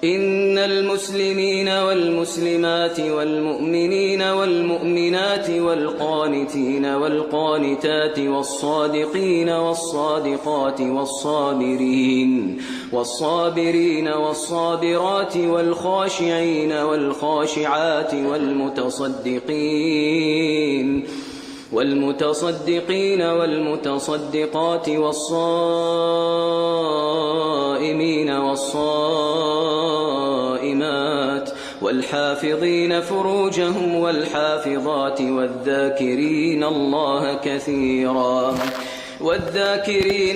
إن المسلمين والمسلمات والمؤمنين والمؤمنات والقانتين والقانتات والصادقين والصادقات والصابرين والصابرات والخاشعين والخاشعات والمتصدقين والمتصدقات والصائمين والصائمات والحافظين فروجهم والحافظات والذاكرين الله كثيرا والذاكرات